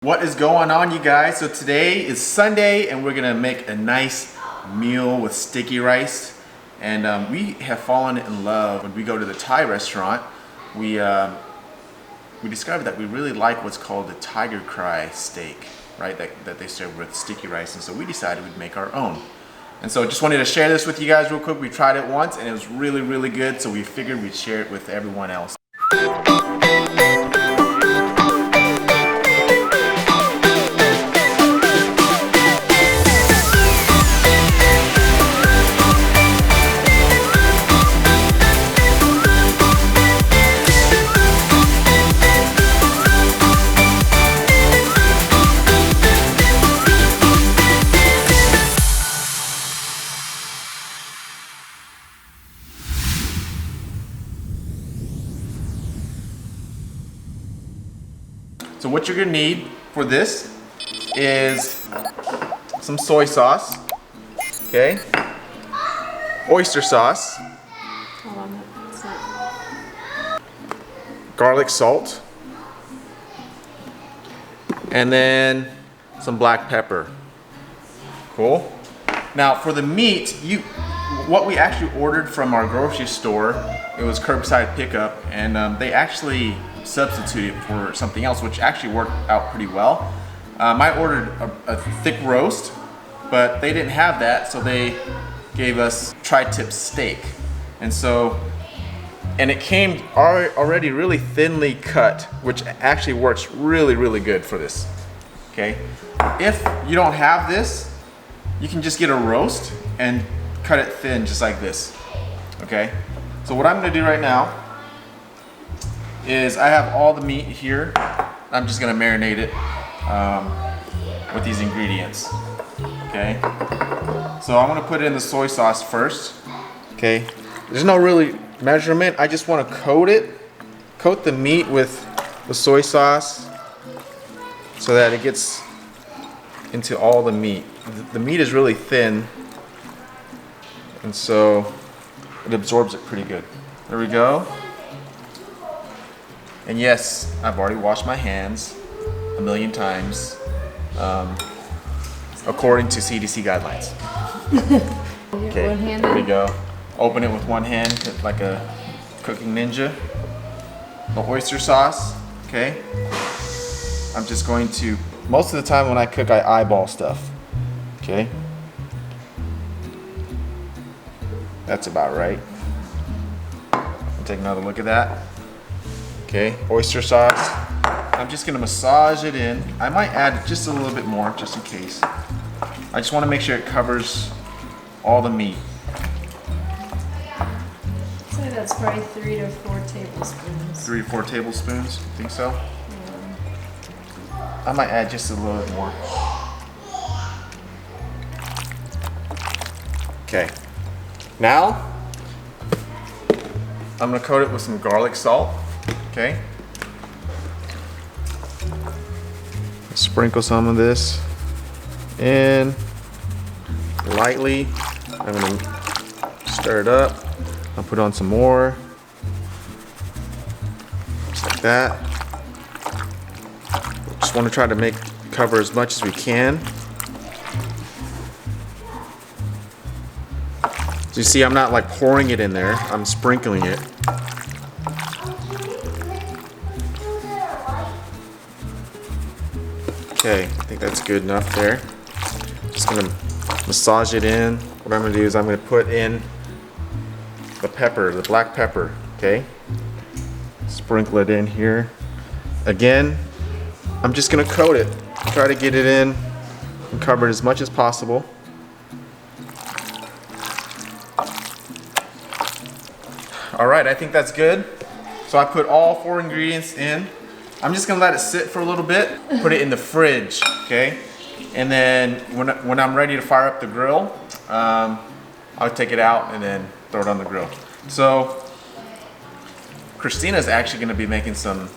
What is going on, you guys? So today is Sunday and we're gonna make a nice meal with sticky rice. And we have fallen in love when we go to the Thai restaurant. We discovered that we really like what's called the tiger cry steak, right? That they serve with sticky rice. And so we decided we'd make our own. And so just wanted to share this with you guys real quick. We tried it once and it was really, really good. So we figured we'd share it with everyone else. So what you're gonna need for this is some soy sauce, okay? Oyster sauce, garlic salt, and then some black pepper. Cool. Now for the meat, what we actually ordered from our grocery store, it was curbside pickup, and they actually substituted for something else, which actually worked out pretty well. I ordered a thick roast, but they didn't have that, so they gave us tri-tip steak. And it came already really thinly cut, which actually works really, really good for this, okay? If you don't have this, you can just get a roast and cut it thin just like this, okay? So what I'm gonna do right now is I have all the meat here. I'm just gonna marinate it with these ingredients, okay? So I'm gonna put it in the soy sauce first, okay? There's no really measurement. I just wanna coat the meat with the soy sauce so that it gets into all the meat. The meat is really thin, and so it absorbs it pretty good. There we go. And yes, I've already washed my hands a million times, according to CDC guidelines. Okay, there we go. Open it with one hand, like a cooking ninja. The oyster sauce, okay? I'm just going to, most of the time when I cook, I eyeball stuff, okay? That's about right. I'll take another look at that. Okay, oyster sauce. I'm just gonna massage it in. I might add just a little bit more, just in case. I just wanna make sure it covers all the meat. I'd say that's probably 3 to 4 tablespoons. 3 to 4 tablespoons, think so? I might add just a little bit more. Okay, now I'm gonna coat it with some garlic salt. Okay. Sprinkle some of this in lightly. I'm gonna stir it up. I'll put on some more. Just like that. Just want to try to cover as much as we can. So you see, I'm not like pouring it in there. I'm sprinkling it. Okay, I think that's good enough there. Just gonna massage it in. What I'm gonna do is I'm gonna put in the pepper, the black pepper, okay? Sprinkle it in here. Again, I'm just gonna coat it. Try to get it in and cover it as much as possible. All right, I think that's good. So I put all 4 ingredients in. I'm just gonna let it sit for a little bit, put it in the fridge, okay? And then when I'm ready to fire up the grill, I'll take it out and then throw it on the grill. So Christina's actually gonna be making some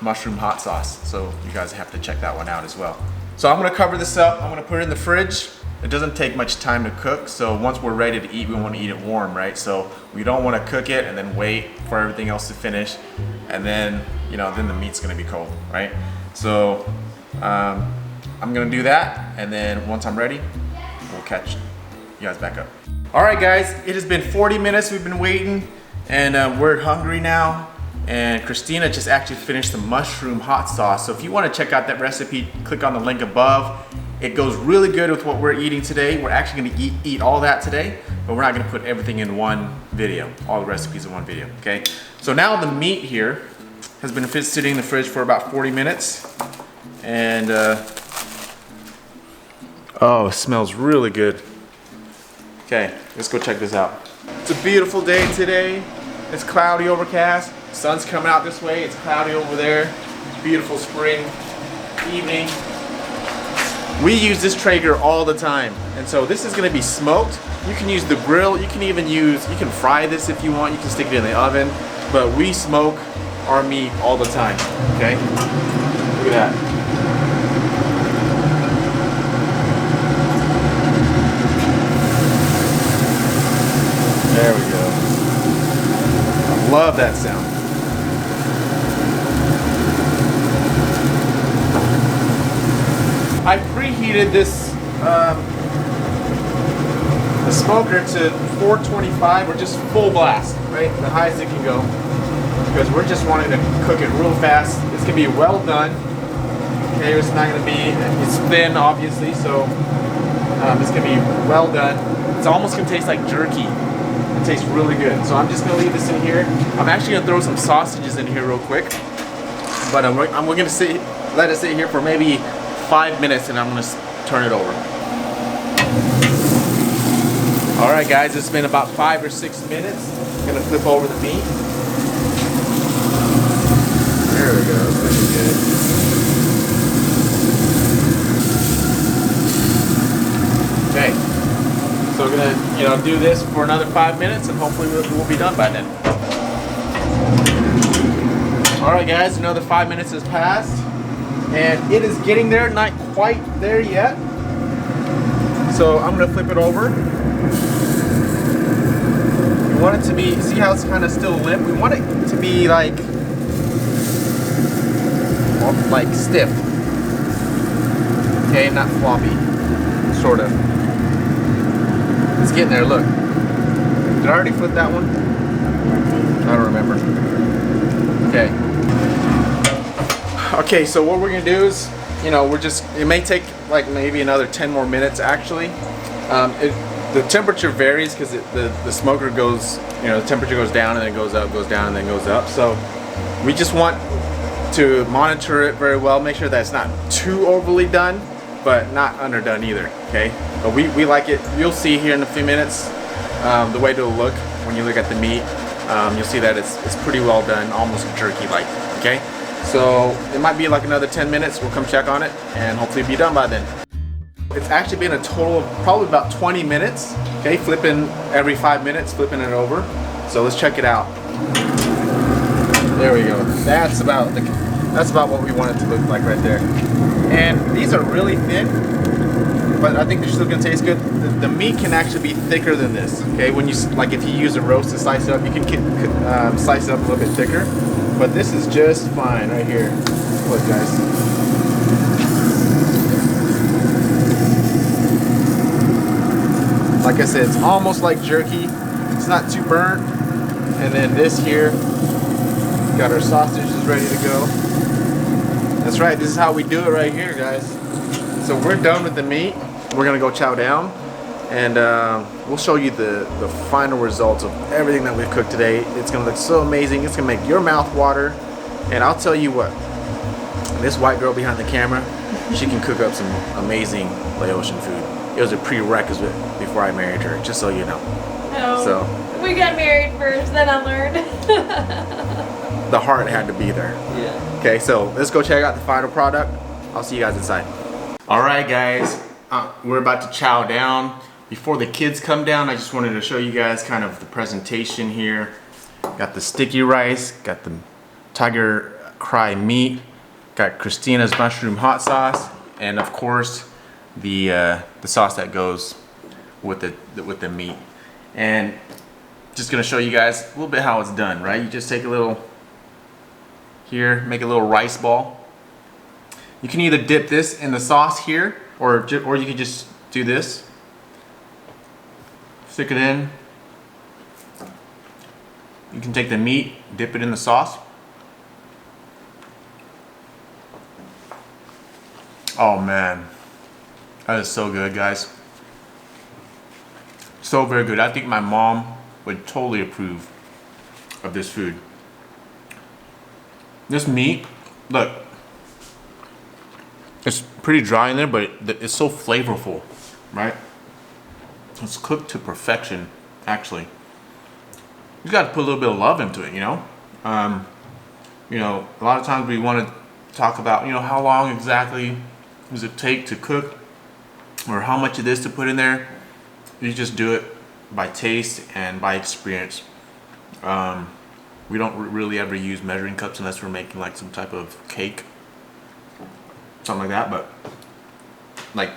mushroom hot sauce, so you guys have to check that one out as well. So I'm gonna cover this up, I'm gonna put it in the fridge. It doesn't take much time to cook, so once we're ready to eat, we want to eat it warm, right? So we don't want to cook it and then wait for everything else to finish, and then, then the meat's going to be cold, right? So I'm gonna do that, and then once I'm ready, we'll catch you guys back up. All right, guys, it has been 40 minutes we've been waiting, and we're hungry now. And Christina just actually finished the mushroom hot sauce. So if you want to check out that recipe, click on the link above. It goes really good with what we're eating today. We're actually going to eat all that today, but we're not going to put everything in one video, all the recipes in one video, okay? So now the meat here has been sitting in the fridge for about 40 minutes. And, oh, it smells really good. Okay, let's go check this out. It's a beautiful day today. It's cloudy, overcast. Sun's coming out this way. It's cloudy over there. Beautiful spring evening. We use this Traeger all the time. And so this is gonna be smoked. You can use the grill. You can fry this if you want. You can stick it in the oven. But we smoke our meat all the time, okay? Look at that. There we go. I love that sound. I preheated this the smoker to 425 or just full blast, right? The highest it can go, because we're just wanting to cook it real fast. It's gonna be well done. Okay, it's not gonna be, it's thin obviously, so it's gonna be well done. It's almost gonna taste like jerky. It tastes really good. So I'm just gonna leave this in here. I'm actually gonna throw some sausages in here real quick, but we're gonna let it sit here for maybe 5 minutes, and I'm gonna turn it over. All right, guys, it's been about 5 or 6 minutes. I'm gonna flip over the meat. There we go. It's looking good. Okay, so we're gonna, do this for another 5 minutes, and hopefully we'll be done by then. All right, guys, another 5 minutes has passed. And it is getting there, not quite there yet. So I'm gonna flip it over. We want it to be, see how it's kind of still limp? We want it to be like stiff. Okay, not floppy, sort of. It's getting there, look. Did I already flip that one? I don't remember. Okay. Okay, so what we're gonna do is, it may take like maybe another 10 more minutes actually. The temperature varies because the smoker goes, the temperature goes down and then goes up, goes down and then goes up. So we just want to monitor it very well, make sure that it's not too overly done, but not underdone either, okay? But we like it. You'll see here in a few minutes the way it'll look when you look at the meat. You'll see that it's pretty well done, almost jerky-like, okay? So it might be like another 10 minutes. We'll come check on it and hopefully be done by then. It's actually been a total of probably about 20 minutes. Okay, flipping every 5 minutes, flipping it over. So let's check it out. There we go. That's about what we want it to look like right there. And these are really thin, but I think they're still gonna taste good. The meat can actually be thicker than this. Okay, when if you use a roast to slice it up, you can slice it up a little bit thicker. But this is just fine right here. Look, guys. Like I said, it's almost like jerky. It's not too burnt. And then this here, got our sausages ready to go. That's right, this is how we do it right here, guys. So we're done with the meat. We're gonna go chow down. And we'll show you the final results of everything that we've cooked today. It's gonna look so amazing. It's gonna make your mouth water. And I'll tell you what, this white girl behind the camera, she can cook up some amazing Laotian food. It was a prerequisite before I married her, just so you know. No, so we got married first, then I learned. The heart had to be there. Yeah. Okay, so let's go check out the final product. I'll see you guys inside. All right, guys, we're about to chow down. Before the kids come down, I just wanted to show you guys kind of the presentation here. Got the sticky rice, got the tiger cry meat, got Christina's mushroom hot sauce, and of course the sauce that goes with the meat. And just gonna show you guys a little bit how it's done, right? You just take a little here, make a little rice ball, You can either dip this in the sauce here, or you can just do this. Stick it in. You can take the meat, dip it in the sauce. Oh man, that is so good, guys. So very good. I think my mom would totally approve of this food. This meat, look, it's pretty dry in there, but it's so flavorful, right? It's cooked to perfection, actually. You got to put a little bit of love into it, you know? You know, a lot of times we want to talk about, you know, how long exactly does it take to cook, or how much of this to put in there. You just do it by taste and by experience. We don't really ever use measuring cups unless we're making like some type of cake, something like that. But like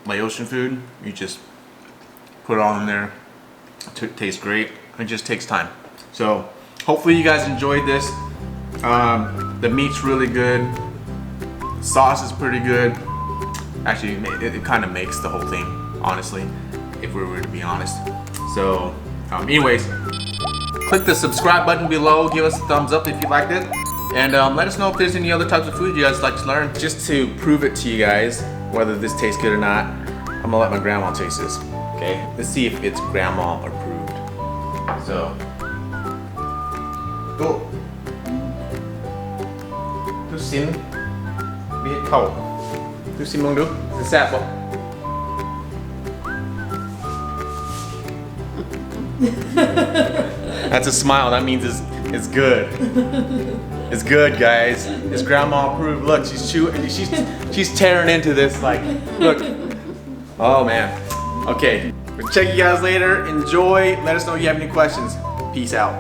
Laotian food, you just put it all in there. It tastes great. It just takes time. So hopefully you guys enjoyed this. The meat's really good. The sauce is pretty good. Actually, it kind of makes the whole thing, honestly, if we were to be honest. So anyways, click the subscribe button below. Give us a thumbs up if you liked it. And let us know if there's any other types of food you guys like to learn. Just to prove it to you guys, whether this tastes good or not, I'm gonna let my grandma taste this. Okay, let's see if it's grandma approved. So, go. Du xin biết khẩu. Du xin mong du. It's sad, but. That's a smile. That means it's good. It's good, guys. It's grandma approved. Look, she's chewing. She's tearing into this. Like, look. Oh man. Okay. We'll check you guys later. Enjoy. Let us know if you have any questions. Peace out.